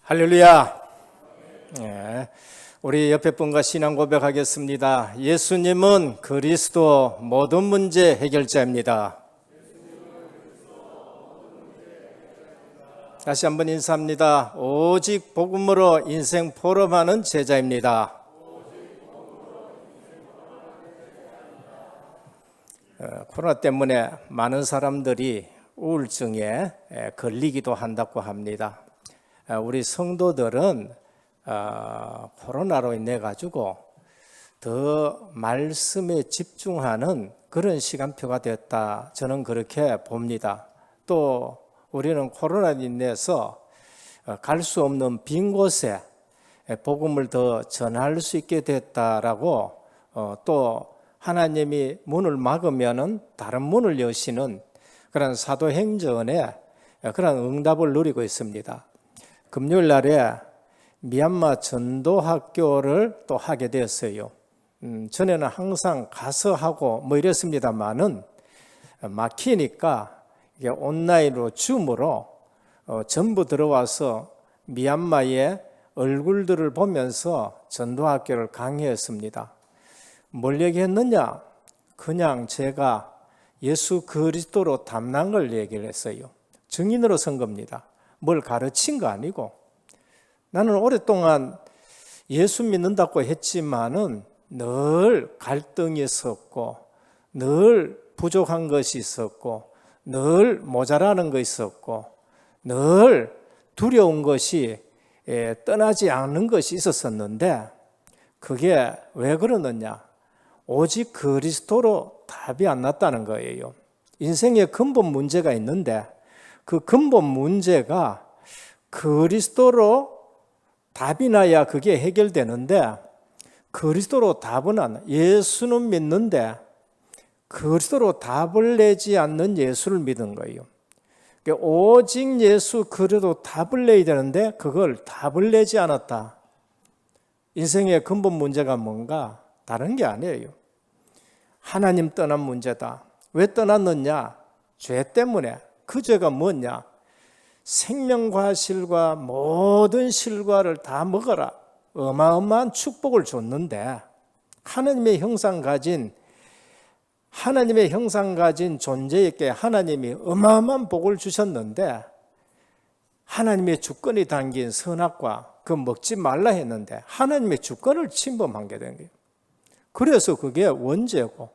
할렐루야. 예, 우리 옆에 분과 신앙 고백하겠습니다. 예수님은 그리스도 모든 문제 해결자입니다. 다시 한번 인사합니다. 오직 복음으로 인생 포럼하는 제자입니다. 코로나 때문에 많은 사람들이 우울증에 걸리기도 한다고 합니다. 우리 성도들은 코로나로 인해 가지고 더 말씀에 집중하는 그런 시간표가 됐다. 저는 그렇게 봅니다. 또 우리는 코로나로 인해서 갈 수 없는 빈 곳에 복음을 더 전할 수 있게 됐다라고 또 하나님이 문을 막으면은 다른 문을 여시는 그런 사도행전에 그런 응답을 누리고 있습니다. 금요일 날에 미얀마 전도학교를 또 하게 되었어요. 전에는 항상 가서 하고 뭐 이랬습니다만은 막히니까 이게 온라인으로 줌으로 전부 들어와서 미얀마의 얼굴들을 보면서 전도학교를 강의했습니다. 뭘 얘기했느냐? 그냥 제가 예수 그리스도로 담난 걸 얘기를 했어요. 증인으로 선 겁니다. 뭘 가르친 거 아니고. 나는 오랫동안 예수 믿는다고 했지만은 늘 갈등이 있었고, 늘 부족한 것이 있었고, 늘 모자라는 것이 있었고, 늘 두려운 것이 떠나지 않는 것이 있었었는데, 그게 왜 그러느냐? 오직 그리스도로 답이 안 났다는 거예요. 인생에 근본 문제가 있는데 그 근본 문제가 그리스도로 답이 나야 그게 해결되는데 그리스도로 답은 안, 예수는 믿는데 그리스도로 답을 내지 않는 예수를 믿은 거예요. 그러니까 오직 예수 그리스도 답을 내야 되는데 그걸 답을 내지 않았다. 인생의 근본 문제가 뭔가 다른 게 아니에요. 하나님 떠난 문제다. 왜 떠났느냐? 죄 때문에. 그 죄가 뭐냐? 생명과실과 모든 실과를 다 먹어라. 어마어마한 축복을 줬는데 하나님의 형상 가진 존재에게 하나님이 어마어마한 복을 주셨는데 하나님의 주권이 담긴 선악과 그 먹지 말라 했는데 하나님의 주권을 침범한 게 된 거예요. 그래서 그게 원죄고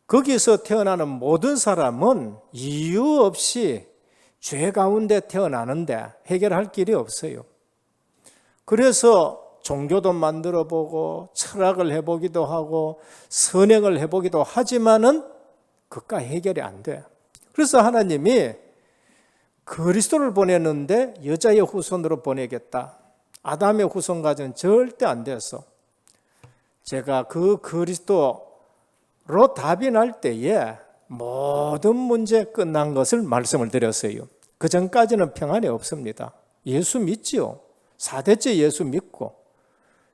거기서 태어나는 모든 사람은 이유 없이 죄 가운데 태어나는데 해결할 길이 없어요. 그래서 종교도 만들어 보고 철학을 해보기도 하고 선행을 해보기도 하지만은 그가 해결이 안 돼. 그래서 하나님이 그리스도를 보냈는데 여자의 후손으로 보내겠다. 아담의 후손 가지고는 절대 안 됐어. 제가 그 그리스도로 답이 날 때에 모든 문제 끝난 것을 말씀을 드렸어요. 그 전까지는 평안이 없습니다. 예수 믿지요. 4대째 예수 믿고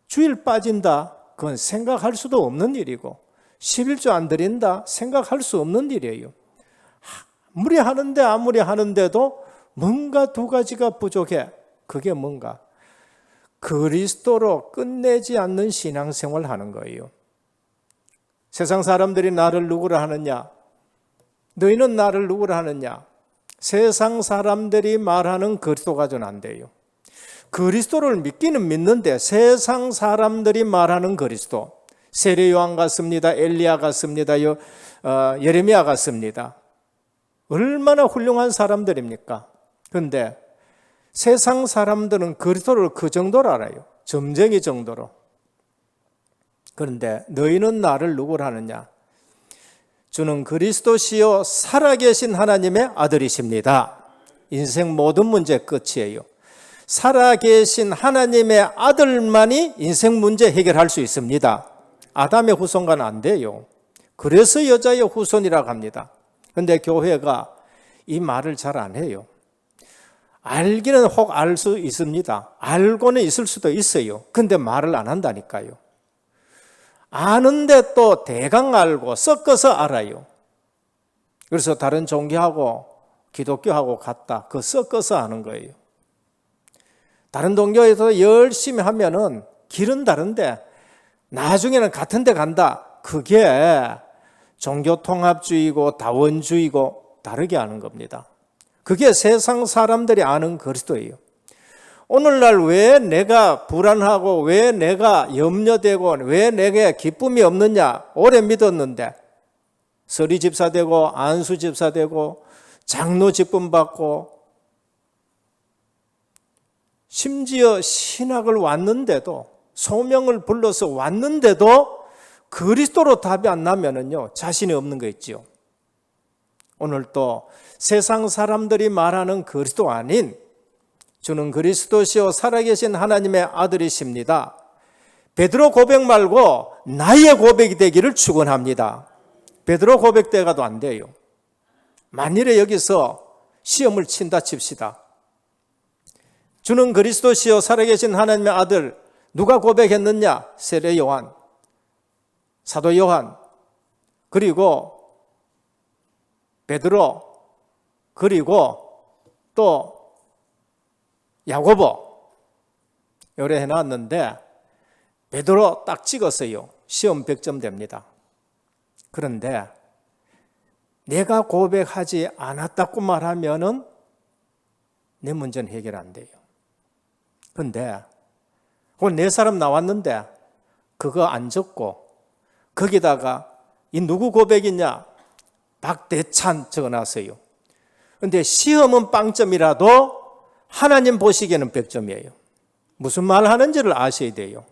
주일 빠진다. 그건 생각할 수도 없는 일이고 11조 안 드린다. 생각할 수 없는 일이에요. 아무리 하는데도 뭔가 두 가지가 부족해. 그게 뭔가? 그리스도로 끝내지 않는 신앙생활을 하는 거예요. 세상 사람들이 나를 누구라 하느냐? 너희는 나를 누구라 하느냐? 세상 사람들이 말하는 그리스도 가지고는 안 돼요. 그리스도를 믿기는 믿는데 세상 사람들이 말하는 그리스도, 세례 요한 같습니다. 엘리야 같습니다. 예레미야 같습니다. 얼마나 훌륭한 사람들입니까? 그런데 세상 사람들은 그리스도를 그 정도로 알아요. 점쟁이 정도로. 그런데 너희는 나를 누구라 하느냐? 주는 그리스도시요 살아계신 하나님의 아들이십니다. 인생 모든 문제 끝이에요. 살아계신 하나님의 아들만이 인생 문제 해결할 수 있습니다. 아담의 후손과는 안 돼요. 그래서 여자의 후손이라고 합니다. 그런데 교회가 이 말을 잘 안 해요. 알기는 혹 알 수 있습니다. 알고는 있을 수도 있어요. 근데 말을 안 한다니까요. 아는데 또 대강 알고 섞어서 알아요. 그래서 다른 종교하고 기독교하고 같다. 그 섞어서 아는 거예요. 다른 동교에서 열심히 하면은 길은 다른데 나중에는 같은 데 간다. 그게 종교통합주의고 다원주의고 다르게 하는 겁니다. 그게 세상 사람들이 아는 그리스도예요. 오늘날 왜 내가 불안하고 왜 내가 염려되고 왜 내게 기쁨이 없느냐? 오래 믿었는데 서리 집사 되고 안수 집사 되고 장로 직분 받고 심지어 신학을 왔는데도 소명을 불러서 왔는데도 그리스도로 답이 안 나면은요 자신이 없는 거 있지요. 오늘 또 세상 사람들이 말하는 그리스도 아닌 주는 그리스도시요 살아계신 하나님의 아들이십니다. 베드로 고백 말고 나의 고백이 되기를 축원합니다. 베드로 고백대가도 안 돼요. 만일에 여기서 시험을 친다 칩시다. 주는 그리스도시요 살아계신 하나님의 아들 누가 고백했느냐? 세례 요한, 사도 요한, 그리고 베드로, 그리고 또 야고보 요래 해놨는데 베드로 딱 찍었어요. 시험 100점 됩니다. 그런데 내가 고백하지 않았다고 말하면은 내 문제는 해결 안 돼요. 그런데 오늘 네 사람 나왔는데 그거 안 적고 거기다가 이 누구 고백이냐? 박대찬 적어놨어요. 그런데 시험은 빵점이라도 하나님 보시기에는 100점이에요. 무슨 말 하는지를 아셔야 돼요.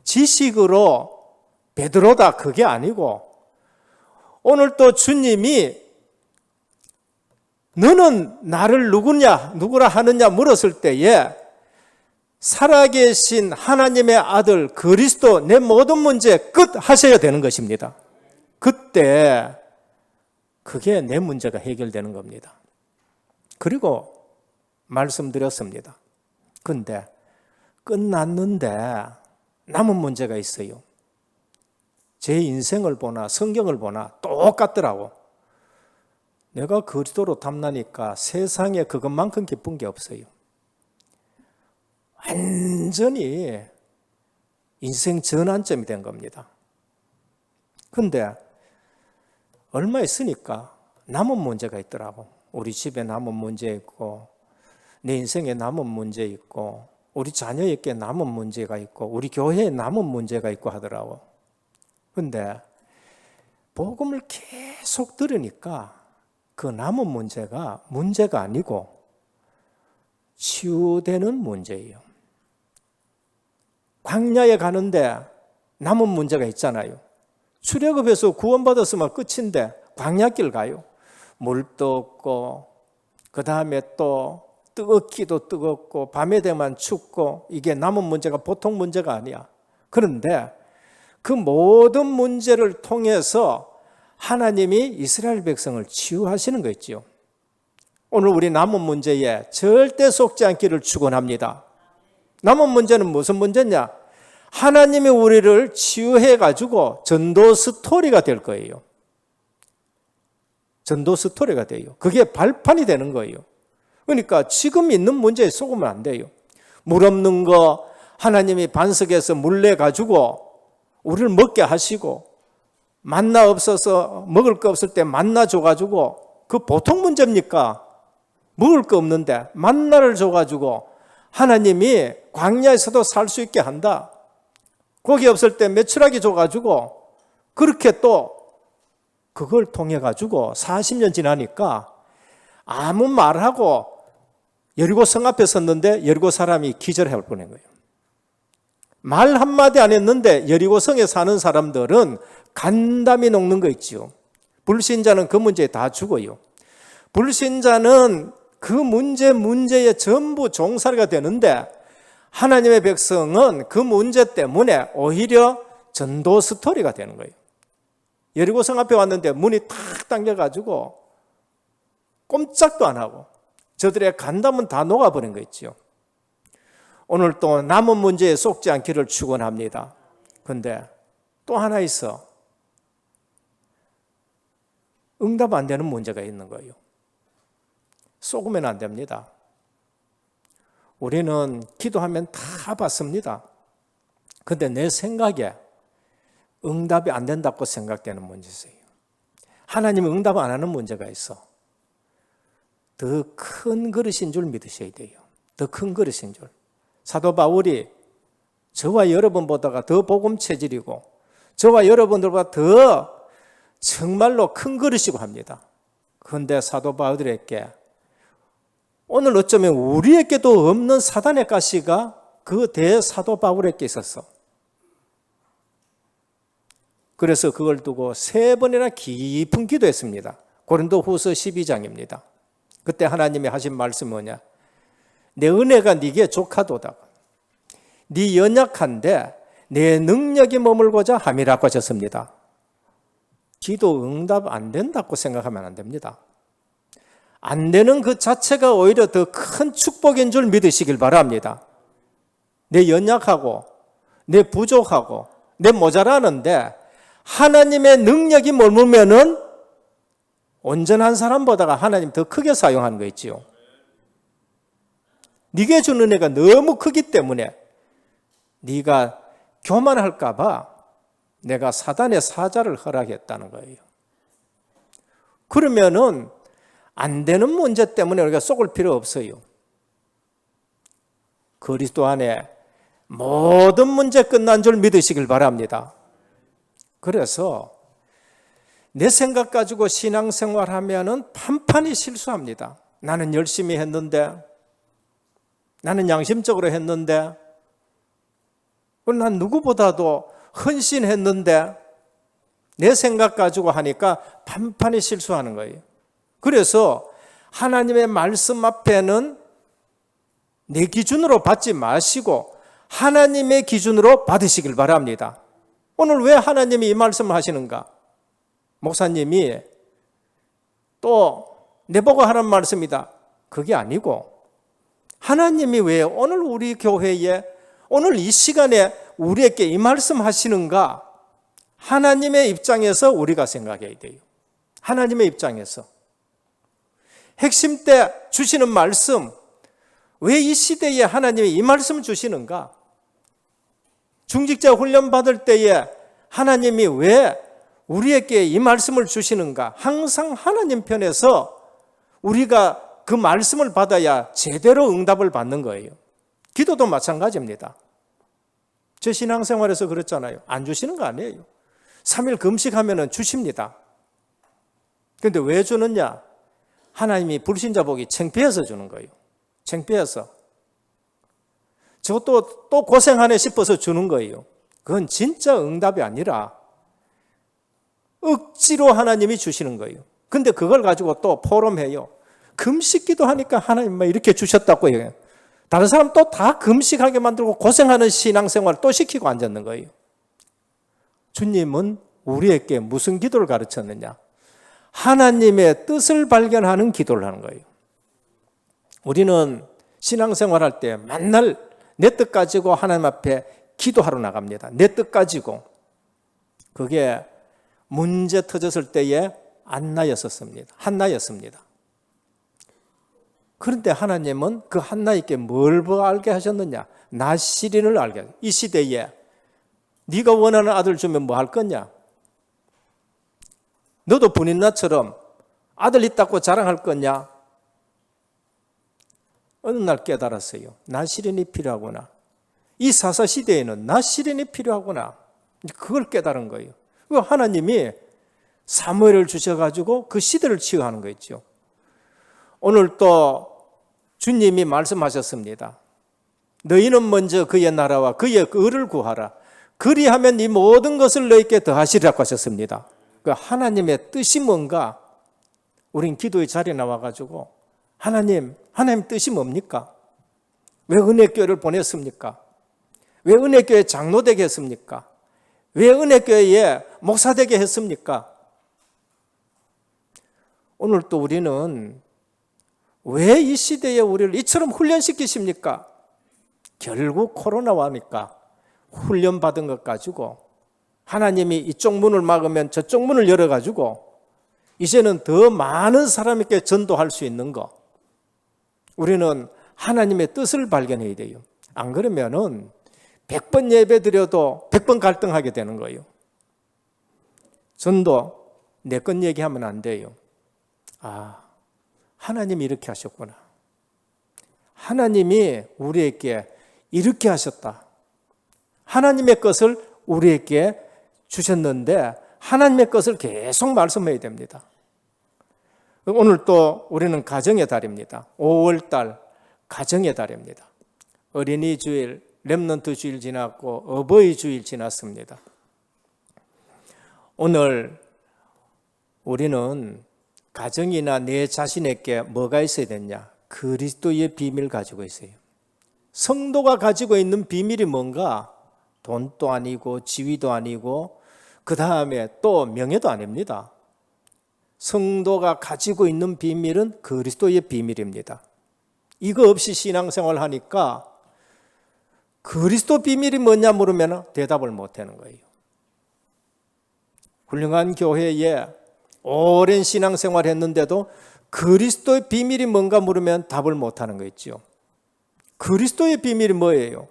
지식으로 베드로다 그게 아니고 오늘 또 주님이 너는 나를 누구라 하느냐 물었을 때에 살아계신 하나님의 아들 그리스도 내 모든 문제 끝 하셔야 되는 것입니다. 그때 그게 내 문제가 해결되는 겁니다. 그리고 말씀드렸습니다. 근데 끝났는데 남은 문제가 있어요. 제 인생을 보나 성경을 보나 똑같더라고. 내가 그리스도로 탐나니까 세상에 그것만큼 기쁜 게 없어요. 완전히 인생 전환점이 된 겁니다. 근데 얼마 있으니까 남은 문제가 있더라고. 우리 집에 남은 문제 있고 내 인생에 남은 문제 있고 우리 자녀에게 남은 문제가 있고 우리 교회에 남은 문제가 있고 하더라고. 근데 복음을 계속 들으니까 그 남은 문제가 아니고 치유되는 문제예요. 광야에 가는데 남은 문제가 있잖아요. 출애굽에서 구원받았으면 끝인데 광야길 가요. 물도 없고 그 다음에 또 뜨겁기도 뜨겁고 밤에 되면 춥고 이게 남은 문제가 보통 문제가 아니야. 그런데 그 모든 문제를 통해서 하나님이 이스라엘 백성을 치유하시는 거 있죠. 오늘 우리 남은 문제에 절대 속지 않기를 축원합니다. 남은 문제는 무슨 문제냐? 하나님이 우리를 치유해 가지고 전도 스토리가 될 거예요. 전도 스토리가 돼요. 그게 발판이 되는 거예요. 그러니까 지금 있는 문제에 속으면 안 돼요. 물 없는 거 하나님이 반석에서 물 내 가지고 우리를 먹게 하시고 만나 없어서 먹을 거 없을 때 만나 줘가지고 그 보통 문제입니까? 먹을 거 없는데 만나를 줘가지고 하나님이 광야에서도 살 수 있게 한다. 고기 없을 때 메추라기 줘가지고 그렇게 또 그걸 통해 가지고 40년 지나니까 아무 말하고 여리고 성 앞에 섰는데 여리고 사람이 기절해 버린 거예요. 말 한마디 안 했는데 여리고 성에 사는 사람들은 간담이 녹는 거 있죠. 불신자는 그 문제에 다 죽어요. 불신자는 그 문제에 전부 종살이가 되는데 하나님의 백성은 그 문제 때문에 오히려 전도 스토리가 되는 거예요. 여리고 성 앞에 왔는데 문이 탁 당겨가지고 꼼짝도 안 하고 저들의 간담은 다 녹아버린 거 있죠. 오늘 또 남은 문제에 속지 않기를 축원합니다. 그런데 또 하나 있어. 응답 안 되는 문제가 있는 거예요. 속으면 안 됩니다. 우리는 기도하면 다 받습니다. 근데 내 생각에 응답이 안 된다고 생각되는 문제세요. 하나님은 응답 안 하는 문제가 있어. 더 큰 그릇인 줄 믿으셔야 돼요. 더 큰 그릇인 줄. 사도 바울이 저와 여러분보다가 더 복음 체질이고 저와 여러분들보다 더 정말로 큰 그릇이고 합니다. 그런데 사도 바울에게 오늘 어쩌면 우리에게도 없는 사단의 가시가 그 대사도 바울에게 있었어. 그래서 그걸 두고 3번이나 깊은 기도했습니다. 고린도후서 12장입니다. 그때 하나님이 하신 말씀은 뭐냐? 내 은혜가 네게 족하도다. 네 연약한데 내 능력이 머물고자 함이라고 하셨습니다. 기도 응답 안 된다고 생각하면 안 됩니다. 안 되는 그 자체가 오히려 더 큰 축복인 줄 믿으시길 바랍니다. 내 연약하고 내 부족하고 내 모자라는데 하나님의 능력이 머물면은 온전한 사람보다가 하나님 더 크게 사용하는 거 있지요. 네게 주는 은혜가 너무 크기 때문에 네가 교만할까 봐 내가 사단의 사자를 허락했다는 거예요. 그러면은 안 되는 문제 때문에 우리가 속을 필요 없어요. 그리스도 안에 모든 문제 끝난 줄 믿으시길 바랍니다. 그래서 내 생각 가지고 신앙생활하면은 판판히 실수합니다. 나는 열심히 했는데, 나는 양심적으로 했는데, 난 누구보다도 헌신했는데, 내 생각 가지고 하니까 판판히 실수하는 거예요. 그래서 하나님의 말씀 앞에는 내 기준으로 받지 마시고 하나님의 기준으로 받으시길 바랍니다. 오늘 왜 하나님이 이 말씀을 하시는가? 목사님이 또 내보고 하는 말씀이다. 그게 아니고 하나님이 왜 오늘 우리 교회에 오늘 이 시간에 우리에게 이 말씀 하시는가? 하나님의 입장에서 우리가 생각해야 돼요. 하나님의 입장에서. 핵심 때 주시는 말씀, 왜 이 시대에 하나님이 이 말씀을 주시는가? 중직자 훈련 받을 때에 하나님이 왜 우리에게 이 말씀을 주시는가? 항상 하나님 편에서 우리가 그 말씀을 받아야 제대로 응답을 받는 거예요. 기도도 마찬가지입니다. 제 신앙생활에서 그렇잖아요. 안 주시는 거 아니에요. 3일 금식하면 주십니다. 그런데 왜 주느냐? 하나님이 불신자 보기 창피해서 주는 거예요. 창피해서. 저것도 또 고생하네 싶어서 주는 거예요. 그건 진짜 응답이 아니라 억지로 하나님이 주시는 거예요. 근데 그걸 가지고 또 포럼해요. 금식기도 하니까 하나님 이렇게 주셨다고 해요. 다른 사람 또 다 금식하게 만들고 고생하는 신앙생활 또 시키고 앉았는 거예요. 주님은 우리에게 무슨 기도를 가르쳤느냐? 하나님의 뜻을 발견하는 기도를 하는 거예요. 우리는 신앙생활할 때 맨날 내 뜻 가지고 하나님 앞에 기도하러 나갑니다. 내 뜻 가지고. 그게 문제 터졌을 때에 한나였습니다. 그런데 하나님은 그 한나에게 뭘 알게 하셨느냐? 나시린을 알게 하셨어요. 이 시대에 네가 원하는 아들 주면 뭐 할 거냐? 너도 분인나처럼 아들 있다고 자랑할 거냐? 어느 날 깨달았어요. 나시린이 필요하구나. 이 사사시대에는 나시린이 필요하구나. 그걸 깨달은 거예요. 하나님이 사무엘을 주셔가지고 그 시대를 치유하는 거 있죠. 오늘 또 주님이 말씀하셨습니다. 너희는 먼저 그의 나라와 그의 의를 구하라. 그리하면 이 모든 것을 너희에게 더하시리라고 하셨습니다. 그 하나님의 뜻이 뭔가? 우린 기도의 자리에 나와가지고 하나님 뜻이 뭡니까? 왜 은혜교회를 보냈습니까? 왜 은혜교회 장로 되게 했습니까? 왜 은혜교회에 목사 되게 했습니까? 오늘 또 우리는 왜 이 시대에 우리를 이처럼 훈련시키십니까? 결국 코로나와 하니까 훈련받은 것 가지고 하나님이 이쪽 문을 막으면 저쪽 문을 열어가지고 이제는 더 많은 사람에게 전도할 수 있는 거. 우리는 하나님의 뜻을 발견해야 돼요. 안 그러면은 100번 예배 드려도 100번 갈등하게 되는 거예요. 전도 내 것 얘기하면 안 돼요. 아, 하나님이 이렇게 하셨구나. 하나님이 우리에게 이렇게 하셨다. 하나님의 것을 우리에게 주셨는데 하나님의 것을 계속 말씀해야 됩니다. 오늘 또 우리는 가정의 달입니다. 5월달 가정의 달입니다. 어린이 주일, 렘넌트 주일 지났고 어버이 주일 지났습니다. 오늘 우리는 가정이나 내 자신에게 뭐가 있어야 되냐? 그리스도의 비밀을 가지고 있어요. 성도가 가지고 있는 비밀이 뭔가? 돈도 아니고 지위도 아니고 그 다음에 또 명예도 아닙니다. 성도가 가지고 있는 비밀은 그리스도의 비밀입니다. 이거 없이 신앙생활 하니까 그리스도 비밀이 뭐냐 물으면 대답을 못하는 거예요. 훌륭한 교회에 오랜 신앙생활 했는데도 그리스도의 비밀이 뭔가 물으면 답을 못하는 거 있죠. 그리스도의 비밀이 뭐예요?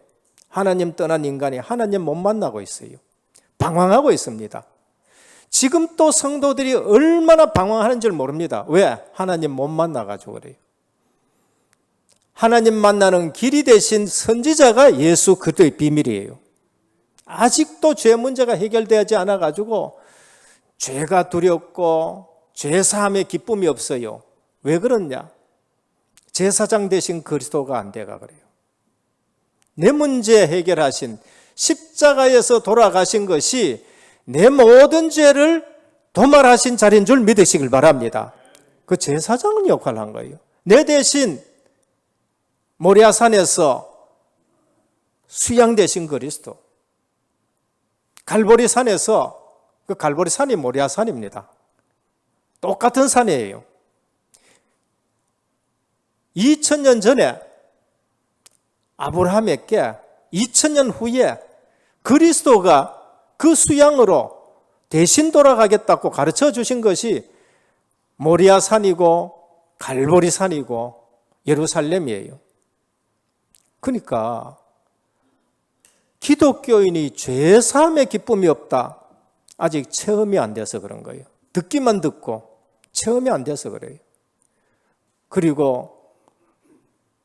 하나님 떠난 인간이 하나님 못 만나고 있어요. 방황하고 있습니다. 지금 또 성도들이 얼마나 방황하는 줄 모릅니다. 왜? 하나님 못 만나가지고 그래요. 하나님 만나는 길이 되신 선지자가 예수 그리스도의 비밀이에요. 아직도 죄 문제가 해결되지 않아가지고 죄가 두렵고 죄사함의 기쁨이 없어요. 왜 그러냐? 제사장 되신 그리스도가 안 돼가 그래요. 내 문제 해결하신 십자가에서 돌아가신 것이 내 모든 죄를 도말하신 자리인 줄 믿으시길 바랍니다. 그 제사장은 역할을 한 거예요. 내 대신 모리아산에서 수양되신 그리스도, 갈보리 산에서, 그 갈보리 산이 모리아산입니다. 똑같은 산이에요. 2000년 전에 아브라함에게 2000년 후에 그리스도가 그 수양으로 대신 돌아가겠다고 가르쳐 주신 것이 모리아산이고 갈보리산이고 예루살렘이에요. 그러니까 기독교인이 죄사함의 기쁨이 없다. 아직 체험이 안 돼서 그런 거예요. 듣기만 듣고 체험이 안 돼서 그래요. 그리고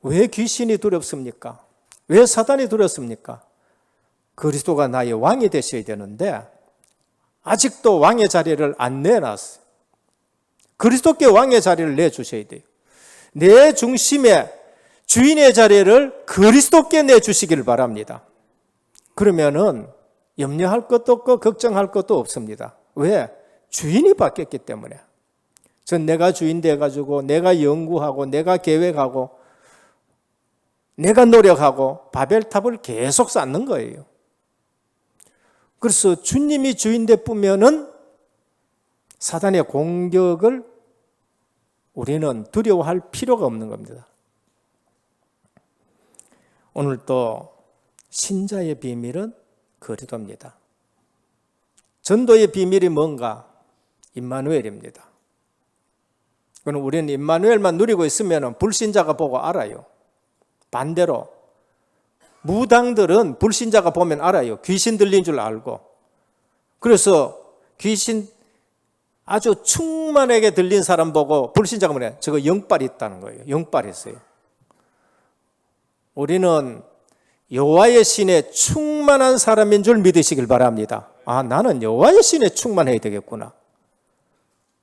왜 귀신이 두렵습니까? 왜 사단이 두렵습니까? 그리스도가 나의 왕이 되셔야 되는데 아직도 왕의 자리를 안 내놨어요. 그리스도께 왕의 자리를 내주셔야 돼요. 내 중심에 주인의 자리를 그리스도께 내주시길 바랍니다. 그러면은 염려할 것도 없고 걱정할 것도 없습니다. 왜? 주인이 바뀌었기 때문에. 전 내가 주인 돼가지고 내가 연구하고 내가 계획하고 내가 노력하고 바벨탑을 계속 쌓는 거예요. 그래서 주님이 주인 되쁘면은 사단의 공격을 우리는 두려워할 필요가 없는 겁니다. 오늘 또 신자의 비밀은 그리스도입니다. 전도의 비밀이 뭔가? 임마누엘입니다. 그럼 우리는 임마누엘만 누리고 있으면 불신자가 보고 알아요. 반대로 무당들은 불신자가 보면 알아요. 귀신 들린 줄 알고. 그래서 귀신 아주 충만하게 들린 사람 보고 불신자가 뭐냐? 저거 영빨이 있다는 거예요. 영빨이 있어요. 우리는 여호와의 신에 충만한 사람인 줄 믿으시길 바랍니다. 아, 나는 여호와의 신에 충만해야 되겠구나.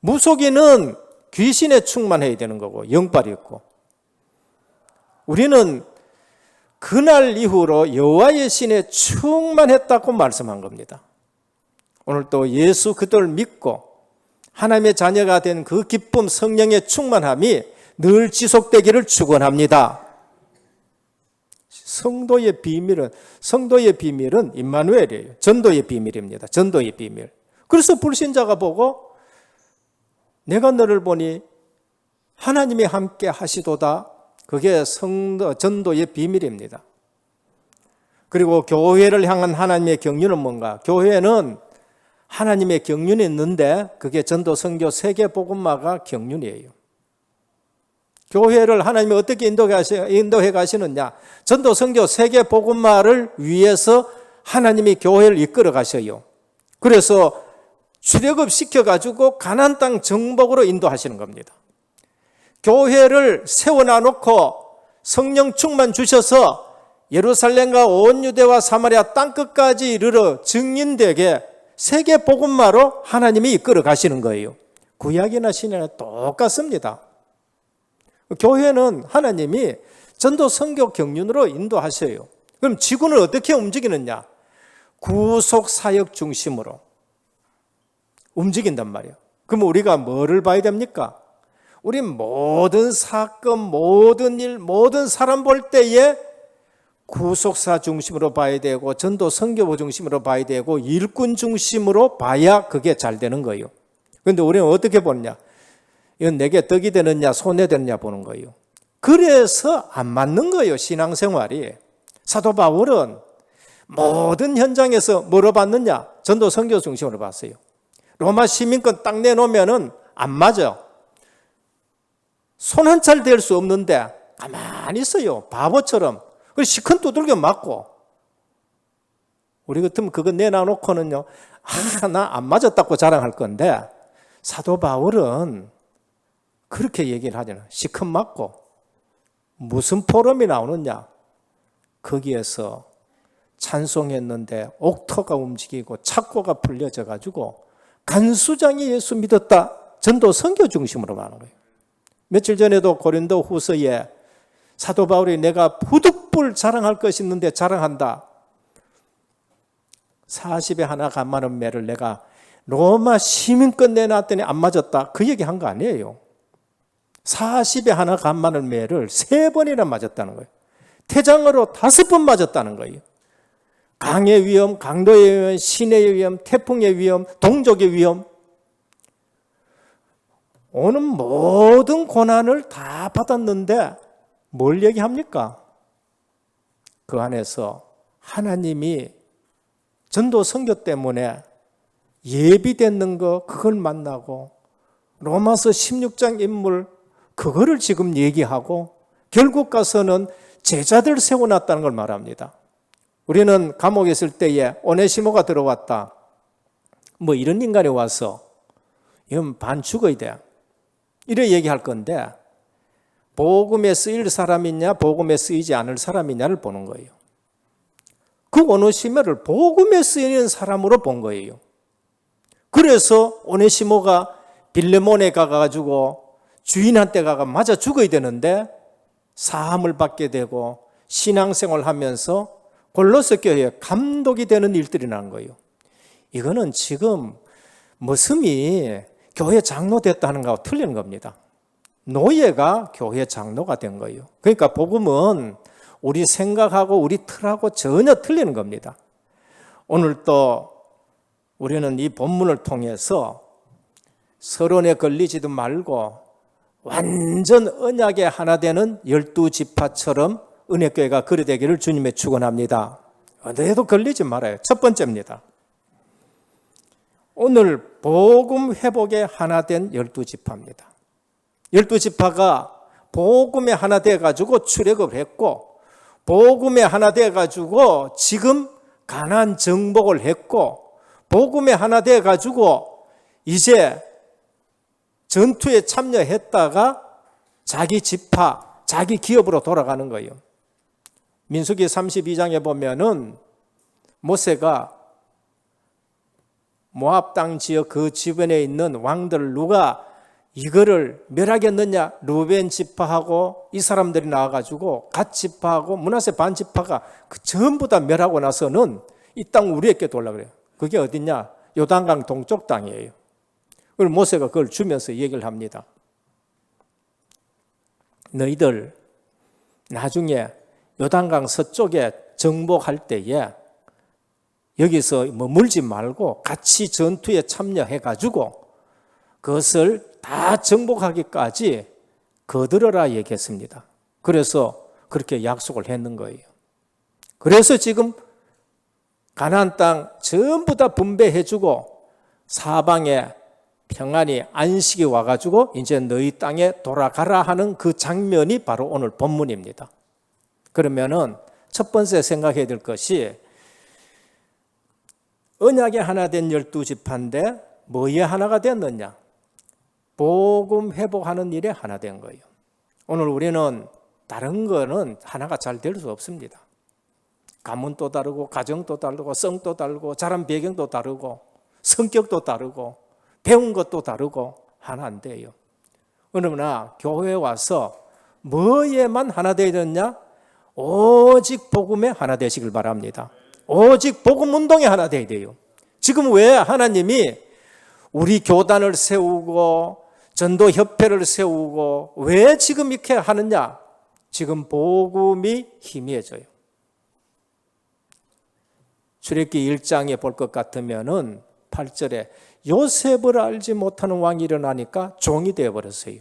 무속인은 귀신에 충만해야 되는 거고 영빨이 있고, 우리는 그날 이후로 여호와의 신에 충만했다고 말씀한 겁니다. 오늘 또 예수 그리스도를 믿고 하나님의 자녀가 된 그 기쁨, 성령의 충만함이 늘 지속되기를 축원합니다. 성도의 비밀은 임마누엘이에요. 전도의 비밀입니다. 전도의 비밀. 그래서 불신자가 보고 내가 너를 보니 하나님이 함께 하시도다. 그게 전도의 비밀입니다. 그리고 교회를 향한 하나님의 경륜은 뭔가? 교회는 하나님의 경륜이 있는데 그게 전도, 선교, 세계 복음화가 경륜이에요. 교회를 하나님이 어떻게 인도해 가시느냐? 전도 선교 세계 복음화를 위해서 하나님이 교회를 이끌어 가셔요. 그래서 출애굽 시켜가지고 가나안 땅 정복으로 인도하시는 겁니다. 교회를 세워놔놓고 성령 충만 주셔서 예루살렘과 온 유대와 사마리아 땅끝까지 이르러 증인되게 세계 복음화로 하나님이 이끌어 가시는 거예요. 구약이나 신약이나 똑같습니다. 교회는 하나님이 전도 선교 경륜으로 인도하셔요. 그럼 지구는 어떻게 움직이느냐? 구속 사역 중심으로 움직인단 말이에요. 그럼 우리가 뭐를 봐야 됩니까? 우리 모든 사건, 모든 일, 모든 사람 볼 때에 구속사 중심으로 봐야 되고 전도 선교부 중심으로 봐야 되고 일꾼 중심으로 봐야 그게 잘 되는 거예요. 그런데 우리는 어떻게 보느냐? 이건 내게 덕이 되느냐 손해되느냐 보는 거예요. 그래서 안 맞는 거예요, 신앙생활이. 사도 바울은 모든 현장에서 뭐로 봤느냐? 전도 선교 중심으로 봤어요. 로마 시민권 딱 내놓으면은 안 맞아. 손 한 찰 댈 수 없는데 가만히 있어요. 바보처럼. 그래서 시큰 두들겨 맞고. 우리 같으면 그거 내놔놓고는요, 나 안 맞았다고 자랑할 건데, 사도 바울은 그렇게 얘기를 하잖아요. 시큰 맞고. 무슨 포럼이 나오느냐? 거기에서 찬송했는데 옥토가 움직이고 착고가 풀려져 가지고 간수장이 예수 믿었다. 전도 선교 중심으로 가는 거예요. 며칠 전에도 고린도 후서에 사도 바울이 내가 부득불 자랑할 것이 있는데 자랑한다. 40에 하나 간만한 매를 내가 로마 시민권 내놨더니 안 맞았다. 그 얘기 한 거 아니에요. 40에 하나 간만한 매를 3번이나 맞았다는 거예요. 태장으로 5번 맞았다는 거예요. 강의 위험, 강도의 위험, 시내의 위험, 태풍의 위험, 동족의 위험. 오는 모든 고난을 다 받았는데 뭘 얘기합니까? 그 안에서 하나님이 전도 선교 때문에 예비됐는 거 그걸 만나고 로마서 16장 인물 그거를 지금 얘기하고 결국 가서는 제자들 세워놨다는 걸 말합니다. 우리는 감옥에 있을 때에 오네시모가 들어왔다. 뭐 이런 인간이 와서 이건 반 죽어야 돼. 이래 얘기할 건데 복음에 쓰일 사람이냐 복음에 쓰이지 않을 사람이냐를 보는 거예요. 그 오네시모를 복음에 쓰이는 사람으로 본 거예요. 그래서 오네시모가 빌레몬에 가가지고 주인한테 가가 맞아 죽어야 되는데 사함을 받게 되고 신앙생활을 하면서 골로새 교회에 감독이 되는 일들이 난 거예요. 이거는 지금 머슴이 교회 장로 됐다는 거하고 틀린 겁니다. 노예가 교회 장로가 된 거예요. 그러니까 복음은 우리 생각하고 우리 틀하고 전혀 틀리는 겁니다. 오늘 또 우리는 이 본문을 통해서 서론에 걸리지도 말고 완전 언약의 하나 되는 12지파처럼 은혜교회가 그리 되기를 주님의 축원합니다. 어디에도 걸리지 말아요. 첫 번째입니다. 오늘 복음 회복의 하나 된 12지파입니다. 12지파가 복음에 하나 돼가지고 출애굽을 했고 복음에 하나 돼가지고 지금 가나안 정복을 했고 복음에 하나 돼가지고 이제 전투에 참여했다가 자기 지파, 자기 기업으로 돌아가는 거예요. 민수기 32장에 보면은 모세가 모압 땅 지역 그 주변에 있는 왕들 누가 이거를 멸하겠느냐? 루벤 지파하고 이 사람들이 나와가지고 갓 지파하고 므낫세 반 지파가 그 전부 다 멸하고 나서는 이 땅 우리에게 돌라 그래요. 그게 어디냐? 요단강 동쪽 땅이에요. 그걸 모세가 그걸 주면서 얘기를 합니다. 너희들 나중에 요단강 서쪽에 정복할 때에 여기서 머물지 말고 같이 전투에 참여해가지고 그것을 다 정복하기까지 거들어라 얘기했습니다. 그래서 그렇게 약속을 했는 거예요. 그래서 지금 가나안 땅 전부 다 분배해주고 사방에 평안히 안식이 와가지고 이제 너희 땅에 돌아가라 하는 그 장면이 바로 오늘 본문입니다. 그러면은 첫 번째 생각해야 될 것이 언약의 하나 된 12지파인데 뭐에 하나가 됐느냐? 복음 회복하는 일에 하나 된 거예요. 오늘 우리는 다른 거는 하나가 잘 될 수 없습니다. 가문도 다르고 가정도 다르고 성도 다르고 자란 배경도 다르고 성격도 다르고 배운 것도 다르고 하나 안 돼요. 그러나 교회에 와서 뭐에만 하나 되어야 되느냐? 오직 복음에 하나 되시길 바랍니다. 오직 복음 운동에 하나 되어야 돼요. 지금 왜 하나님이 우리 교단을 세우고 전도협회를 세우고 왜 지금 이렇게 하느냐? 지금 복음이 희미해져요. 출애굽기 1장에 볼 것 같으면은 8절에 요셉을 알지 못하는 왕이 일어나니까 종이 되어버렸어요.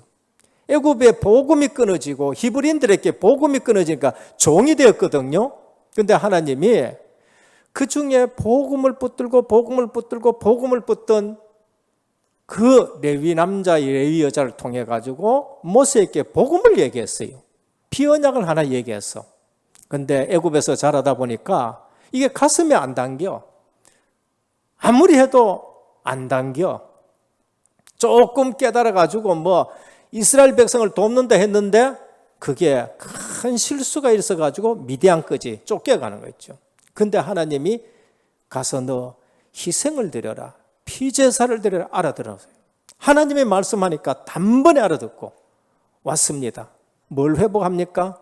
애굽에 복음이 끊어지고 히브리인들에게 복음이 끊어지니까 종이 되었거든요. 그런데 하나님이 그 중에 복음을 붙들던 그 레위 남자, 레위 여자를 통해 가지고 모세에게 복음을 얘기했어요. 피언약을 하나 얘기했어. 그런데 애굽에서 자라다 보니까 이게 가슴에 안 당겨. 아무리 해도 안 당겨. 조금 깨달아 가지고 이스라엘 백성을 돕는다 했는데 그게 큰 실수가 있어 가지고 미디안까지 쫓겨가는 거 있죠. 근데 하나님이 가서 너 희생을 드려라. 피제사를 드려라. 알아들었어요. 하나님의 말씀하니까 단번에 알아듣고 왔습니다. 뭘 회복합니까?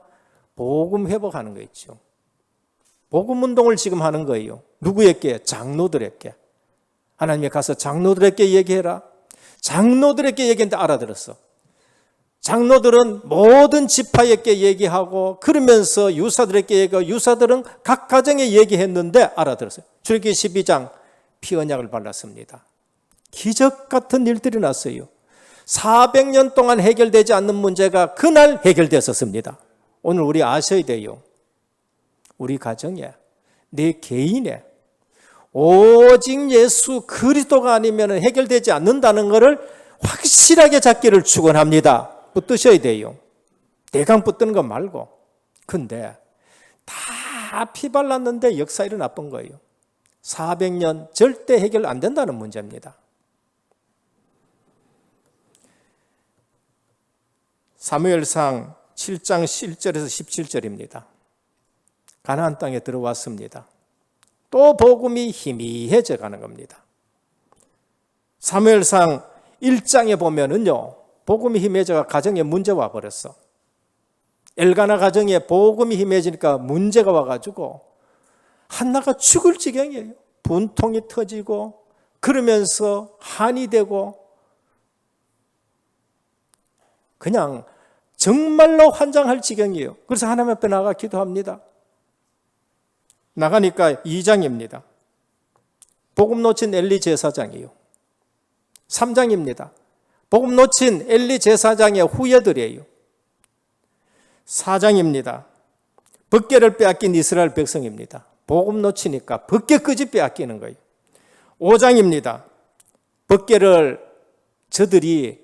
복음 회복하는 거 있죠. 복음 운동을 지금 하는 거예요. 누구에게? 장로들에게. 하나님이 가서 장로들에게 얘기해라. 장로들에게 얘기했는데 알아들었어. 장로들은 모든 지파에게 얘기하고 그러면서 유사들에게 얘기하고 유사들은 각 가정에 얘기했는데 알아들었어요. 출애굽기 12장 피 언약을 발랐습니다. 기적 같은 일들이 났어요. 400년 동안 해결되지 않는 문제가 그날 해결됐었습니다. 오늘 우리 아셔야 돼요. 우리 가정에, 내 개인에 오직 예수 그리스도가 아니면 해결되지 않는다는 것을 확실하게 잡기를 축원합니다. 붙드셔야 돼요. 대강 붙드는 거 말고. 근데 다 피발랐는데 역사 일어나쁜 거예요. 400년 절대 해결 안 된다는 문제입니다. 사무엘상 7장 1절에서 17절입니다. 가나안 땅에 들어왔습니다. 또 복음이 희미해져 가는 겁니다. 사무엘상 1장에 보면은요, 복음이 희미해져가 가정에 문제가 와버렸어. 엘가나 가정에 복음이 희미해지니까 문제가 와가지고 한나가 죽을 지경이에요. 분통이 터지고 그러면서 한이 되고 그냥 정말로 환장할 지경이에요. 그래서 하나님 앞에 나가 기도합니다. 나가니까 2장입니다. 복음 놓친 엘리 제사장이에요. 3장입니다. 복음 놓친 엘리 제사장의 후예들이에요. 4장입니다. 법궤를 빼앗긴 이스라엘 백성입니다. 복음 놓치니까 법궤까지 빼앗기는 거예요. 5장입니다. 법궤를 저들이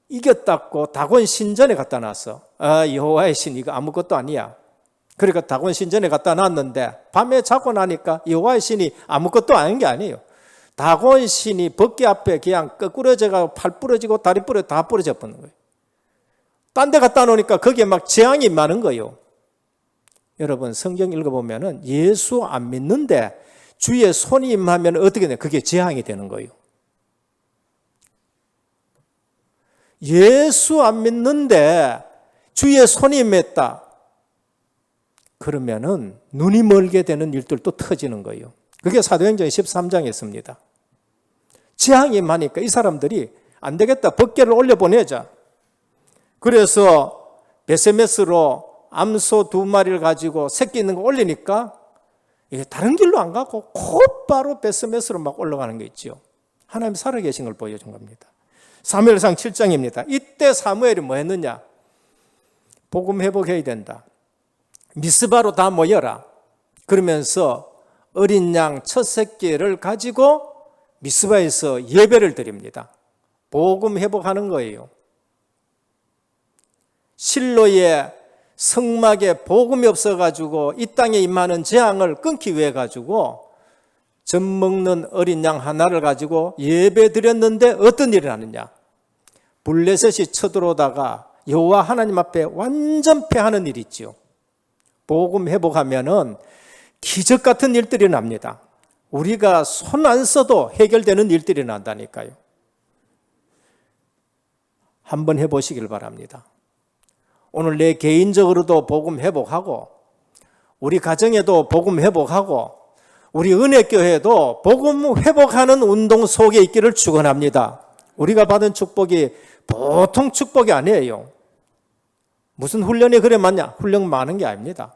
이겼다고 다곤 신전에 갖다 놨어. 여호와의 신 이거 아무것도 아니야. 그러니까 다곤 신전에 갖다 놨는데 밤에 자고 나니까 여호와의 신이 아무것도 아닌 게 아니에요. 다곤 신이 법궤 앞에 그냥 거꾸러져가 팔 부러지고 다리 부러져 다 부러져 버는 거예요. 딴 데 갖다 놓으니까 거기에 막 재앙이 많은 거예요. 여러분 성경 읽어보면은 예수 안 믿는데 주의 손이 임하면 어떻게 돼요? 그게 재앙이 되는 거예요. 예수 안 믿는데 주의 손이 임했다. 그러면은 눈이 멀게 되는 일들도 터지는 거예요. 그게 사도행전 13장에 있습니다. 재앙이 많으니까 이 사람들이 안 되겠다. 법궤를 올려보내자. 그래서 베세메스로 암소 2마리를 가지고 새끼 있는 거 올리니까 이게 다른 길로 안 가고 곧바로 베세메스로 막 올라가는 게 있죠. 하나님 살아계신 걸 보여준 겁니다. 사무엘상 7장입니다. 이때 사무엘이 뭐 했느냐? 복음 회복해야 된다. 미스바로 다 모여라. 그러면서 어린 양 첫 새끼를 가지고 미스바에서 예배를 드립니다. 복음 회복하는 거예요. 실로의 성막에 복음이 없어가지고 이 땅에 임하는 재앙을 끊기 위해 가지고 젖 먹는 어린 양 하나를 가지고 예배 드렸는데 어떤 일이 나느냐? 블레셋이 쳐들어오다가 여호와 하나님 앞에 완전 패하는 일이 있죠. 복음 회복하면은 기적 같은 일들이 납니다. 우리가 손 안 써도 해결되는 일들이 난다니까요. 한번 해보시길 바랍니다. 오늘 내 개인적으로도 복음 회복하고 우리 가정에도 복음 회복하고 우리 은혜교회도 복음 회복하는 운동 속에 있기를 축원합니다. 우리가 받은 축복이 보통 축복이 아니에요. 무슨 훈련이 그래 많냐? 훈련 많은 게 아닙니다.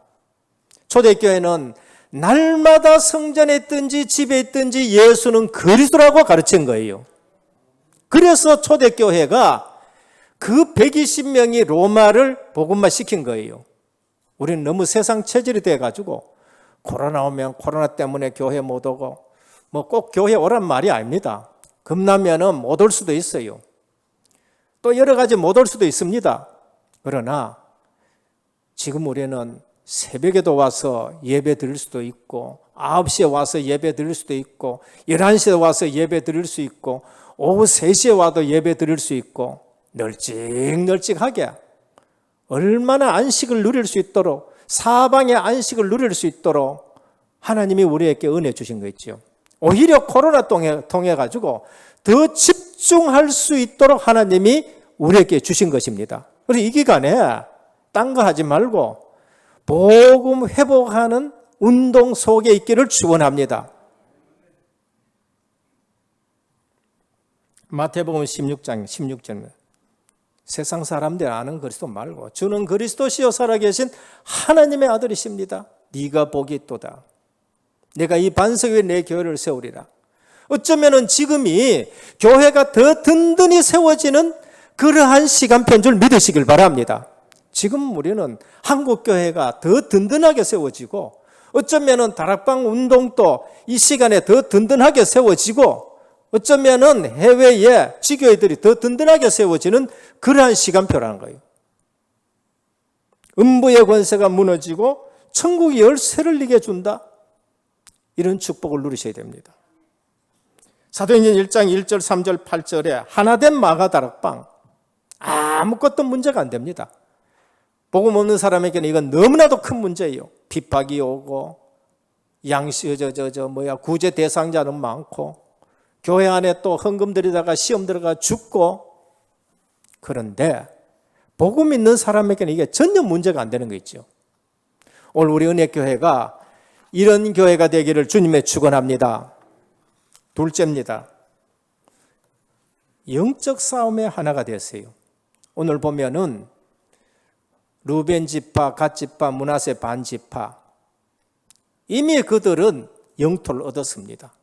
초대교회는 날마다 성전에 있든지 집에 있든지 예수는 그리스도라고 가르친 거예요. 그래서 초대교회가 그 120명이 로마를 복음화 시킨 거예요. 우리는 너무 세상 체질이 돼가지고 코로나 오면 코로나 때문에 교회 못 오고 뭐 꼭 교회 오란 말이 아닙니다. 겁나면은 못 올 수도 있어요. 또 여러 가지 못 올 수도 있습니다. 그러나 지금 우리는 새벽에도 와서 예배 드릴 수도 있고 9시에 와서 예배 드릴 수도 있고 11시에 와서 예배 드릴 수 있고 오후 3시에 와도 예배 드릴 수 있고 널찍널찍하게 얼마나 안식을 누릴 수 있도록 사방의 안식을 누릴 수 있도록 하나님이 우리에게 은혜 주신 거 있죠. 오히려 코로나 통해 가지고 더 집중할 수 있도록 하나님이 우리에게 주신 것입니다. 그래서 이 기간에 딴 거 하지 말고 복음 회복하는 운동 속에 있기를 축원합니다. 마태복음 16장 16절 세상 사람들 아는 그리스도 말고 주는 그리스도시요 살아계신 하나님의 아들이십니다. 네가 복이 있도다. 내가 이 반석 위에 내 교회를 세우리라. 어쩌면은 지금이 교회가 더 든든히 세워지는 그러한 시간표인 줄 믿으시길 바랍니다. 지금 우리는 한국교회가 더 든든하게 세워지고 어쩌면은 다락방 운동도 이 시간에 더 든든하게 세워지고 어쩌면은 해외에 지교회들이 더 든든하게 세워지는 그러한 시간표라는 거예요. 음부의 권세가 무너지고 천국이 열쇠를 내게 준다. 이런 축복을 누리셔야 됩니다. 사도행전 1장 1절 3절 8절에 하나된 마가다락방 아무것도 문제가 안 됩니다. 복음 없는 사람에게는 이건 너무나도 큰 문제예요. 핍박이 오고 구제 대상자는 많고 교회 안에 또 헌금 들이다가 시험 들어가 죽고 그런데 복음 있는 사람에게는 이게 전혀 문제가 안 되는 거 있죠. 오늘 우리 은혜교회가 이런 교회가 되기를 주님의 축원합니다. 둘째입니다. 영적 싸움의 하나가 되세요. 오늘 보면은 루벤 지파, 갓 지파, 므낫세 반 지파 이미 그들은 영토를 얻었습니다.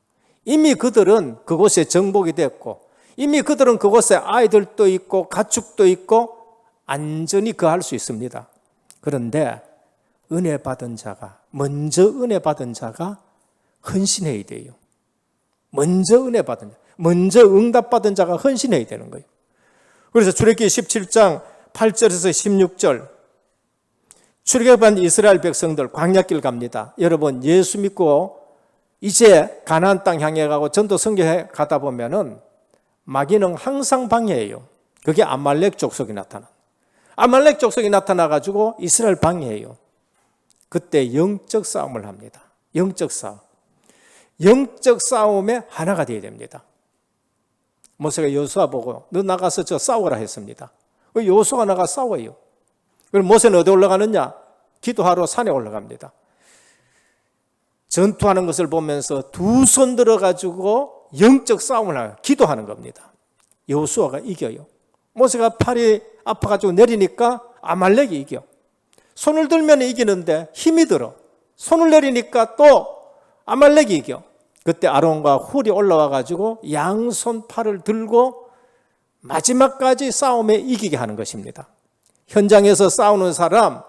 이미 그들은 그곳에 정복이 됐고 이미 그들은 그곳에 아이들도 있고 가축도 있고 안전히 거할 수 있습니다. 그런데 은혜 받은 자가 먼저 은혜 받은 자가 헌신해야 돼요. 먼저 은혜 받은 자, 먼저 응답받은 자가 헌신해야 되는 거예요. 그래서 출애굽기 17장 8절에서 16절 출애굽한 이스라엘 백성들 광야길 갑니다. 여러분 예수 믿고 이제 가나안 땅 향해 가고 전도 선교해 가다 보면은 마귀는 항상 방해해요. 그게 아말렉 족속이 나타나. 아말렉 족속이 나타나 가지고 이스라엘 방해해요. 그때 영적 싸움을 합니다. 영적 싸움. 영적 싸움의 하나가 되어야 됩니다. 모세가 여호수아 보고 너 나가서 저 싸워라 했습니다. 여호수아가 나가 싸워요. 그럼 모세는 어디 올라가느냐? 기도하러 산에 올라갑니다. 전투하는 것을 보면서 두 손 들어가지고 영적 싸움을 하고 기도하는 겁니다. 여호수아가 이겨요. 모세가 팔이 아파가지고 내리니까 아말렉이 이겨. 손을 들면 이기는데 힘이 들어. 손을 내리니까 또 아말렉이 이겨. 그때 아론과 훌이 올라와가지고 양손 팔을 들고 마지막까지 싸움에 이기게 하는 것입니다. 현장에서 싸우는 사람,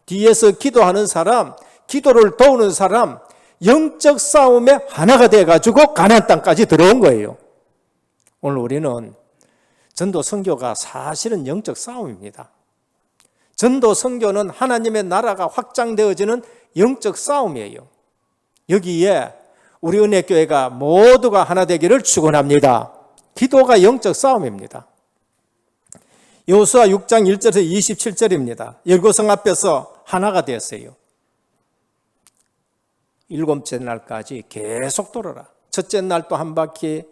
뒤에서 기도하는 사람, 기도를 도우는 사람, 영적 싸움의 하나가 돼가지고 가나안 땅까지 들어온 거예요. 오늘 우리는 전도 선교가 사실은 영적 싸움입니다. 전도 선교는 하나님의 나라가 확장되어지는 영적 싸움이에요. 여기에 우리 은혜교회가 모두가 하나 되기를 축원합니다. 기도가 영적 싸움입니다. 여호수아 6장 1절에서 27절입니다. 여리고성 앞에서 하나가 되었어요. 7째 날까지 계속 돌아라. 첫째 날 또 한 바퀴,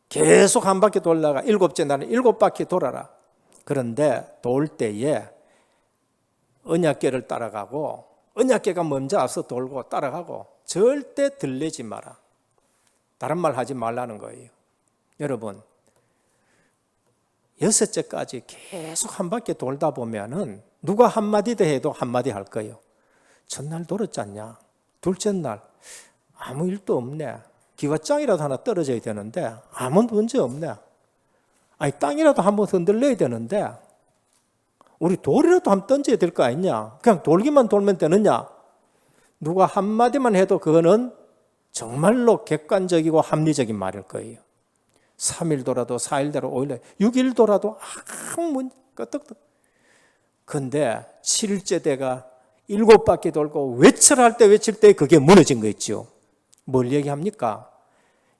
계속 한 바퀴 돌다가 7째 날은 7바퀴 돌아라. 그런데 돌 때에 언약궤를 따라가고, 언약궤가 먼저 앞서 돌고 따라가고, 절대 들리지 마라. 다른 말 하지 말라는 거예요. 여러분, 6째까지 계속 한 바퀴 돌다 보면은 누가 한마디 더 해도 한마디 할 거예요. 첫날 돌았지 않냐? 둘째 날 아무 일도 없네. 기와장이라도 하나 떨어져야 되는데 아무 문제 없네. 아니, 땅이라도 한번 흔들려야 되는데 우리 돌이라도 한번 던져야 될 거 아니냐? 그냥 돌기만 돌면 되느냐? 누가 한마디만 해도 그거는 정말로 객관적이고 합리적인 말일 거예요. 3일 돌아도 4일 돌아도 5일, 6일 돌아도 아무 문제 끄떡끄떡. 근데 7일째 대가 7바퀴 돌고 외칠 때 그게 무너진 거 있죠. 뭘 얘기합니까?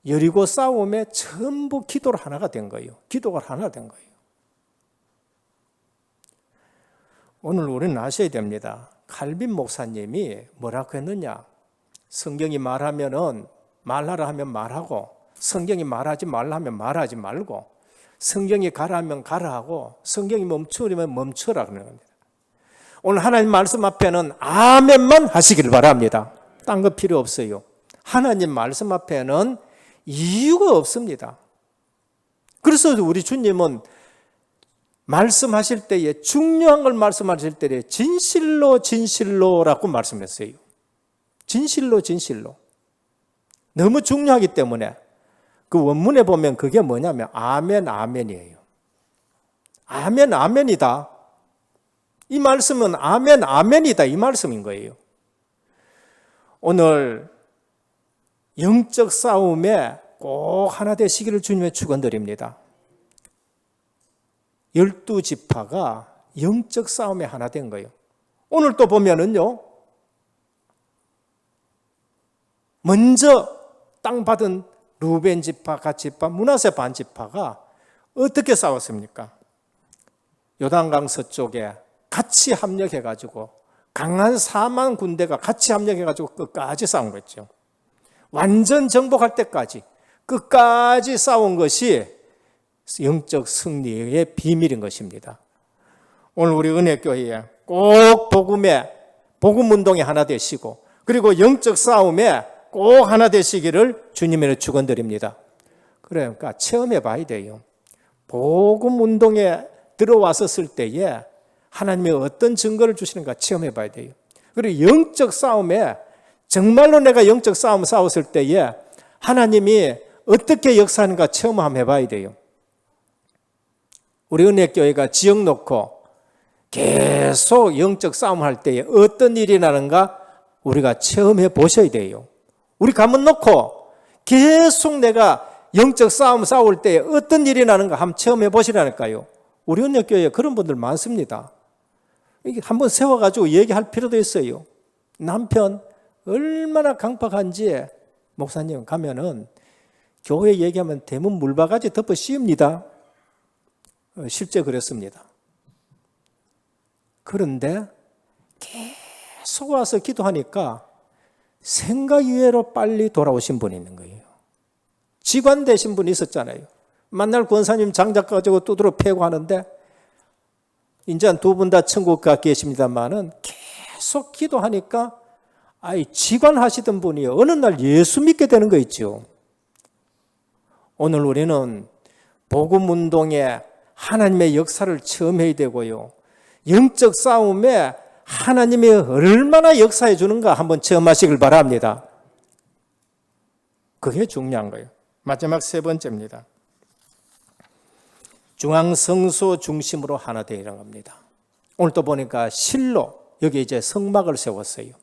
여리고 싸움에 전부 기도로 하나가 된 거예요. 기도가 하나 된 거예요. 오늘 우리는 아셔야 됩니다. 칼빈 목사님이 뭐라고 했느냐? 성경이 말하면은 말하라 하면 말하고, 성경이 말하지 말라 하면 말하지 말고, 성경이 가라 하면 가라 하고, 성경이 멈추려면 멈추라 그러는 겁니다. 오늘 하나님 말씀 앞에는 아멘만 하시기를 바랍니다. 딴 거 필요 없어요. 하나님 말씀 앞에는 이유가 없습니다. 그래서 우리 주님은 말씀하실 때에, 중요한 걸 말씀하실 때에 진실로 진실로라고 말씀했어요. 진실로 진실로. 너무 중요하기 때문에 그 원문에 보면 그게 뭐냐면 아멘 아멘이에요. 아멘 아멘이다. 이 말씀은 아멘 아멘이다 이 말씀인 거예요. 오늘 영적 싸움에 꼭 하나 되시기를 주님의 축원드립니다. 12지파가 영적 싸움에 하나 된 거예요. 오늘 또 보면은요, 먼저 땅 받은 루벤 지파, 갓 지파, 므낫세 반 지파가 어떻게 싸웠습니까? 요단강 서쪽에 같이 합력해가지고 강한 4만 군대가 같이 합력해가지고 끝까지 싸운 거죠. 완전 정복할 때까지 끝까지 싸운 것이 영적 승리의 비밀인 것입니다. 오늘 우리 은혜교회에 꼭 복음운동에 하나 되시고, 그리고 영적 싸움에 꼭 하나 되시기를 주님의 축원드립니다. 그러니까 체험해 봐야 돼요. 복음운동에 들어왔었을 때에 하나님이 어떤 증거를 주시는가 체험해 봐야 돼요. 그리고 영적 싸움에 정말로 내가 영적 싸움 싸웠을 때에 하나님이 어떻게 역사하는가 체험 한번 해봐야 돼요. 우리 은혜교회가 지역 놓고 계속 영적 싸움할 때에 어떤 일이 나는가 우리가 체험해 보셔야 돼요. 우리 가문 놓고 계속 내가 영적 싸움 싸울 때에 어떤 일이 나는가 한번 체험해 보시라니까요. 우리 은혜교회에 그런 분들 많습니다. 이게 한번 세워가지고 얘기할 필요도 있어요. 남편 얼마나 강팍한지 목사님 가면은 교회 얘기하면 대문 물바가지 덮어 씌웁니다. 실제 그랬습니다. 그런데 계속 와서 기도하니까 생각 이외로 빨리 돌아오신 분이 있는 거예요. 직관 되신 분이 있었잖아요. 만날 권사님 장작 가지고 두드러 패고 하는데 이제 두 분 다 천국 가 계십니다만은 계속 기도하니까 직관하시던 분이 어느 날 예수 믿게 되는 거 있죠. 오늘 우리는 복음운동에 하나님의 역사를 체험해야 되고요. 영적 싸움에 하나님이 얼마나 역사해 주는가 한번 체험하시길 바랍니다. 그게 중요한 거예요. 마지막 세 번째입니다. 중앙성소 중심으로 하나 되는 겁니다. 오늘 또 보니까 실로 여기 이제 성막을 세웠어요.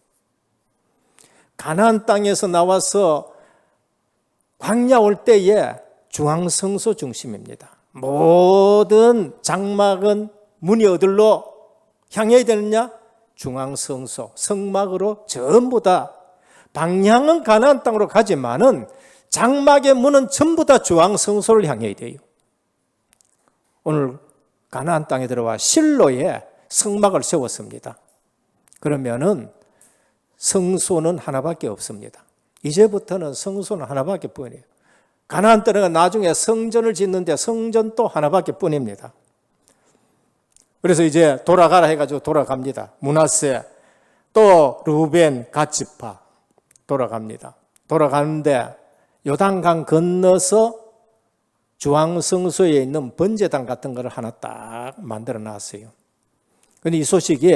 가나안 땅에서 나와서 광야 올 때에 중앙성소 중심입니다. 모든 장막은 문이 어디로 향해야 되느냐? 중앙성소, 성막으로 전부 다 방향은 가나안 땅으로 가지만은 장막의 문은 전부 다 중앙성소를 향해야 돼요. 오늘 가나안 땅에 들어와 실로에 성막을 세웠습니다. 그러면은 성소는 하나밖에 없습니다. 이제부터는 성소는 하나밖에 뿐이에요. 가나안 땅은 나중에 성전을 짓는데 성전도 하나밖에 뿐입니다. 그래서 이제 돌아가라 해가지고 돌아갑니다. 므낫세 또 루벤 갓지파 돌아갑니다. 돌아가는데 요단강 건너서 중앙성소에 있는 번제단 같은 걸 하나 딱 만들어 놨어요. 그런데 이 소식이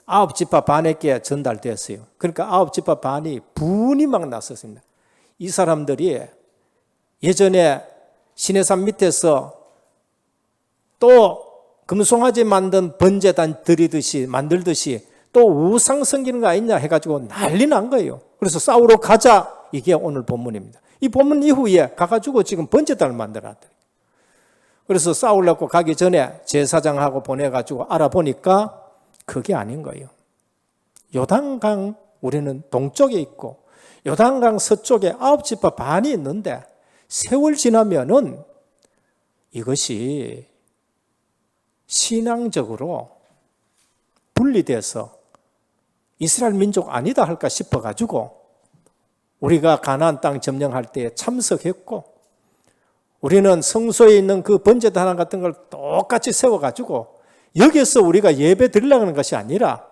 9지파 반에게 전달됐어요. 그러니까 9지파 반이 분이 막 났었습니다. 이 사람들이 예전에 시내산 밑에서 또 금송아지 만든 번제단 만들듯이 또 우상 섬기는 거 아니냐 해가지고 난리 난 거예요. 그래서 싸우러 가자. 이게 오늘 본문입니다. 이 본문 이후에 가가지고 지금 번제단을 만들었더니 그래서 싸우려고 가기 전에 제사장하고 보내가지고 알아보니까 그게 아닌 거예요. 요단강 우리는 동쪽에 있고 요단강 서쪽에 9지파 반이 있는데 세월 지나면은 이것이 신앙적으로 분리돼서 이스라엘 민족 아니다 할까 싶어가지고 우리가 가나안 땅 점령할 때 참석했고 우리는 성소에 있는 그 번제단 같은 걸 똑같이 세워가지고 여기서 우리가 예배 드리려고 하는 것이 아니라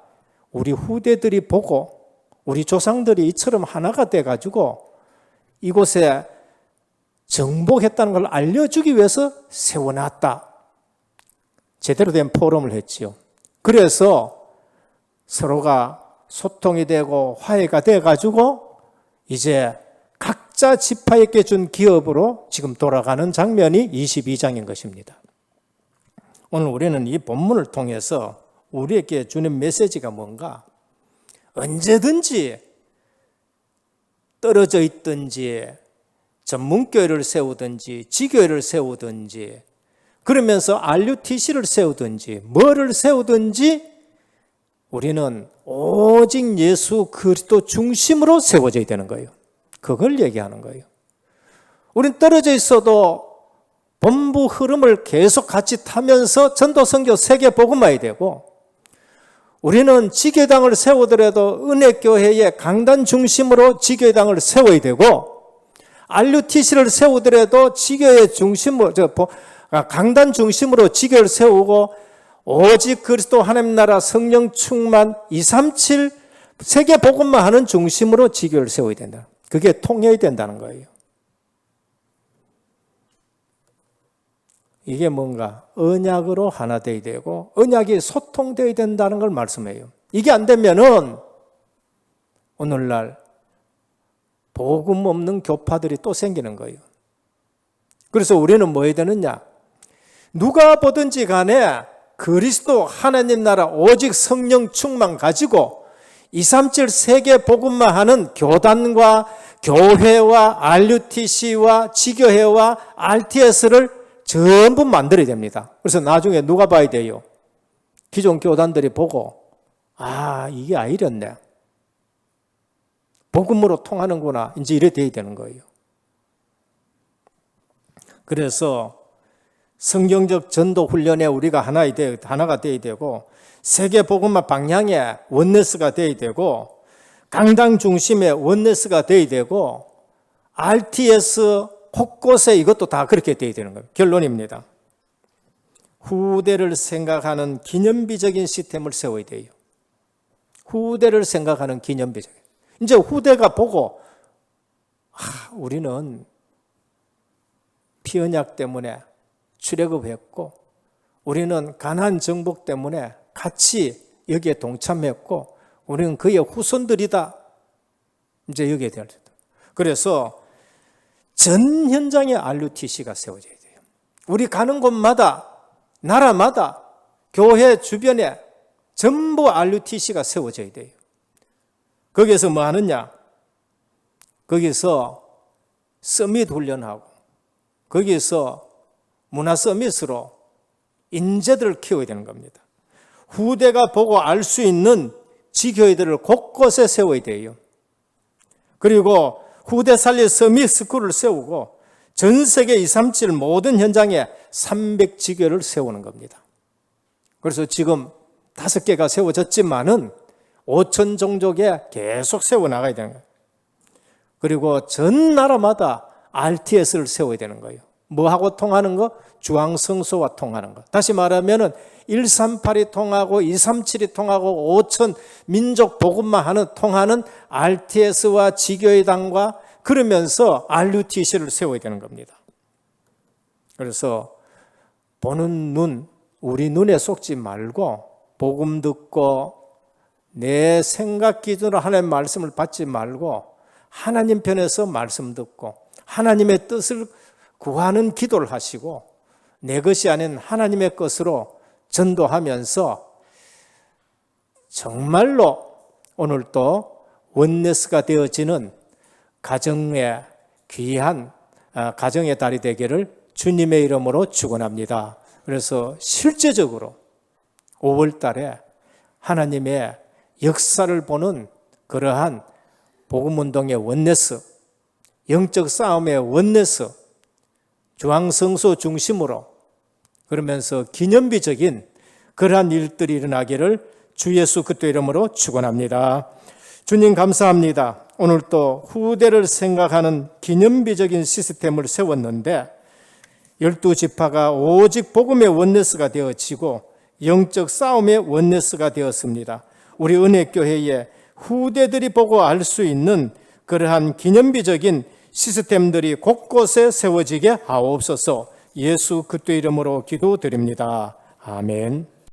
우리 후대들이 보고 우리 조상들이 이처럼 하나가 돼가지고 이곳에 정복했다는 걸 알려주기 위해서 세워놨다. 제대로 된 포럼을 했지요. 그래서 서로가 소통이 되고 화해가 돼가지고 이제 각자 지파에게 준 기업으로 지금 돌아가는 장면이 22장인 것입니다. 오늘 우리는 이 본문을 통해서 우리에게 주는 메시지가 뭔가? 언제든지 떨어져 있든지 전문교회를 세우든지 지교회를 세우든지 그러면서 RUTC를 세우든지 뭐를 세우든지 우리는 오직 예수 그리스도 중심으로 세워져야 되는 거예요. 그걸 얘기하는 거예요. 우린 떨어져 있어도 본부 흐름을 계속 같이 타면서 전도 선교 세계 복음화해야 되고 우리는 지교당을 세우더라도 은혜교회의 강단 중심으로 지교당을 세워야 되고 RUTC를 세우더라도 지교의 중심으로 강단 중심으로 지교를 세우고 오직 그리스도 하나님 나라 성령 충만 237 세계 복음만 하는 중심으로 지교를 세워야 된다. 그게 통해야 된다는 거예요. 이게 뭔가 언약으로 하나 되어야 되고 언약이 소통되어야 된다는 걸 말씀해요. 이게 안 되면은 오늘날 복음 없는 교파들이 또 생기는 거예요. 그래서 우리는 뭐 해야 되느냐? 누가 보든지 간에 그리스도 하나님 나라 오직 성령 충만 가지고 237 세계 복음만 하는 교단과 교회와 RUTC와 지교회와 RTS를 전부 만들어야 됩니다. 그래서 나중에 누가 봐야 돼요? 기존 교단들이 보고 이게 아니랬네. 복음으로 통하는구나. 이제 이래 돼야 되는 거예요. 그래서 성경적 전도 훈련에 우리가 하나가 돼야 되고 세계 복음화 방향에 원네스가 돼야 되고 강당 중심에 원네스가 돼야 되고 RTS 곳곳에 이것도 다 그렇게 돼야 되는 거예요. 결론입니다. 후대를 생각하는 기념비적인 시스템을 세워야 돼요. 후대를 생각하는 기념비적인. 이제 후대가 보고 우리는 피언약 때문에 출애굽했고 우리는 가나안 정복 때문에 같이 여기에 동참했고 우리는 그의 후손들이다. 이제 여기에 대한 그래서 전 현장에 RUTC가 세워져야 돼요. 우리 가는 곳마다 나라마다 교회 주변에 전부 RUTC가 세워져야 돼요. 거기에서 뭐 하느냐? 거기서 서밋 훈련하고 거기서 문화 서밋으로 인재들을 키워야 되는 겁니다. 후대가 보고 알 수 있는 지교회들을 곳곳에 세워야 돼요. 그리고 후대 살릴 서밋 스쿨을 세우고 전 세계 237 모든 현장에 300지교를 세우는 겁니다. 그래서 지금 5개가 세워졌지만은 5천 종족에 계속 세워나가야 되는 거예요. 그리고 전 나라마다 RTS를 세워야 되는 거예요. 뭐하고 통하는 거? 중앙성소와 통하는 거. 다시 말하면은 138이 통하고 237이 통하고 5천 민족 복음만 통하는 RTS와 지교회당과 그러면서 RUTC를 세워야 되는 겁니다. 그래서 보는 눈, 우리 눈에 속지 말고 복음 듣고 내 생각 기준으로 하나님의 말씀을 받지 말고 하나님 편에서 말씀 듣고 하나님의 뜻을 구하는 기도를 하시고 내 것이 아닌 하나님의 것으로 전도하면서 정말로 오늘도 원네스가 되어지는 가정의 귀한 가정의 달이 되기를 주님의 이름으로 축원합니다. 그래서 실제적으로 5월 달에 하나님의 역사를 보는 그러한 복음운동의 원네스, 영적 싸움의 원네스, 중앙성소 중심으로 그러면서 기념비적인 그러한 일들이 일어나기를 주 예수 그리스도 이름으로 축원합니다. 주님 감사합니다. 오늘 또 후대를 생각하는 기념비적인 시스템을 세웠는데 12지파가 오직 복음의 원네스가 되어지고 영적 싸움의 원네스가 되었습니다. 우리 은혜교회에 후대들이 보고 알 수 있는 그러한 기념비적인 시스템들이 곳곳에 세워지게 하옵소서. 예수 그리스도 이름으로 기도드립니다. 아멘.